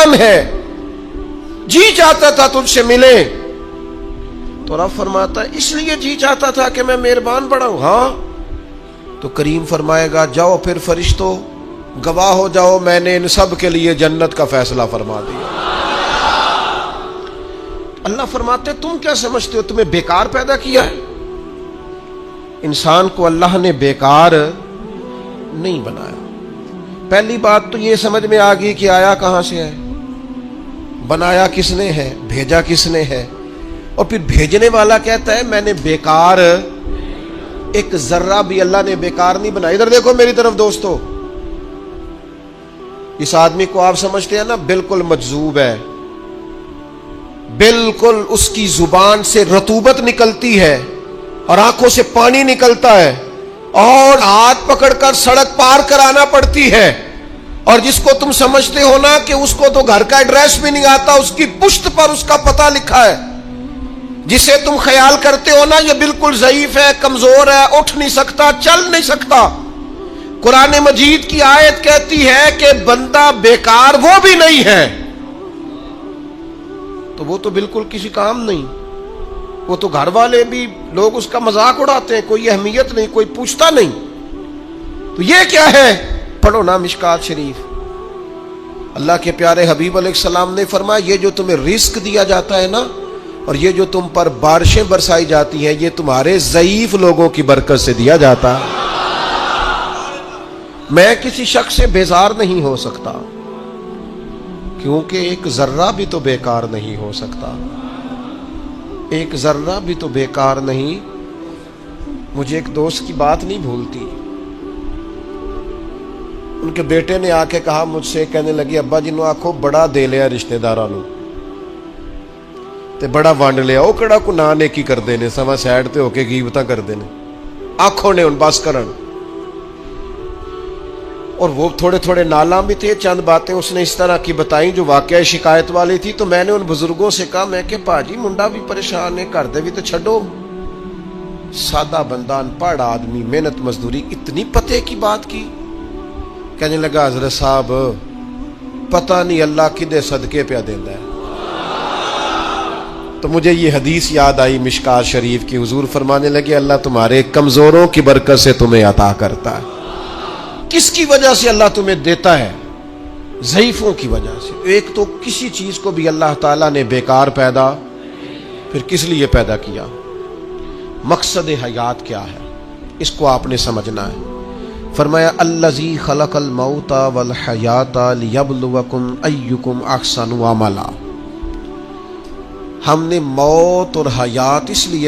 मेहमान है, जी चाहता था तुझसे मिले। तो रब फरमाता है इसलिए जी चाहता था कि मैं मेहरबान बढ़ाऊं। हाँ, तो करीम फरमाएगा जाओ फिर फरिश्तों गवाह हो जाओ, मैंने इन सब के लिए जन्नत का फैसला फरमा दिया। अल्लाह फरमाते तुम क्या समझते हो तुम्हें बेकार पैदा किया है? इंसान को अल्लाह ने बेकार नहीं बनाया। पहली बात तो ये समझ में आ गई कि आया कहां से है, बनाया किसने है, भेजा किसने है। और फिर भेजने वाला कहता है मैंने बेकार, एक जर्रा भी अल्लाह ने बेकार नहीं बनाया। इधर देखो मेरी तरफ दोस्तों, इस आदमी को आप समझते हैं ना बिल्कुल मजजूब है, बिल्कुल उसकी जुबान से रतूबत निकलती है और आंखों से पानी निकलता है और हाथ पकड़कर सड़क पार कराना पड़ती है। और जिसको तुम समझते हो ना कि उसको तो घर का एड्रेस भी नहीं आता, उसकी पुश्त पर उसका पता लिखा है। जिसे तुम ख्याल करते हो ना ये बिल्कुल ज़ईफ है, कमजोर है, उठ नहीं सकता, चल नहीं सकता, कुरान मजीद की आयत कहती है कि बंदा बेकार वो भी नहीं है, तो वो तो बिल्कुल किसी काम नहीं, वो तो घर वाले भी लोग उसका मजाक उड़ाते हैं, कोई अहमियत नहीं, कोई पूछता नहीं। तो ये क्या है? पढ़ो ना मिशकात शरीफ। अल्लाह के प्यारे हबीब अलैहिस्सलाम ने फरमाया ये जो तुम्हें रिस्क दिया जाता है ना, और ये जो तुम पर बारिशें बरसाई जाती हैं, ये तुम्हारे ज़ईफ लोगों की बरकत से दिया जाता है। मैं किसी शख्स से बेजार नहीं हो सकता, क्योंकि एक जर्रा भी तो बेकार नहीं हो सकता, एक जर्रा भी तो बेकार नहीं। मुझे एक दोस्त की बात नहीं भूलती, उनके बेटे ने आके कहा मुझसे, कहने लगी अब्बा जी आखो बड़ा दे लिया रिश्तेदारां नूं ते बड़ा वंड लिया, वो किहड़ा को ना नेकी करते ने, समा सैड ते होके गीबतां करते ने, आखो ने हुण बस करन। और वो थोड़े थोड़े नाला भी थे, चंद बातें उसने इस तरह की बताई जो वाकई शिकायत वाली थी। तो मैंने उन बुजुर्गों से कहा, मैं कि भाजी मुंडा भी परेशान है, घर दे भी तो छड्डो, सादा बंदा अनपढ़ आदमी मेहनत मजदूरी, इतनी पते की बात की। कहने लगा हजरत साहब पता नहीं अल्लाह किदे सदके पे देता है। तो मुझे ये हदीस याद आई मिशकात शरीफ की, हुजूर फरमाने लगे अल्लाह तुम्हारे कमजोरों की बरकत से तुम्हें अता करता है। किसकी वजह से अल्लाह तुम्हें देता है? ज़ईफों की वजह से। एक तो किसी चीज को भी अल्लाह ताला ने बेकार पैदा फिर किस लिए पैदा किया, मकसद हयात क्या है, इसको आपने समझना है। फरमाया अल्लज़ी खलक़ल मौता वल हयाता लियब्लुवकुम अय्युकुम अहसनु अमला। हमने मौत और हयात इसलिए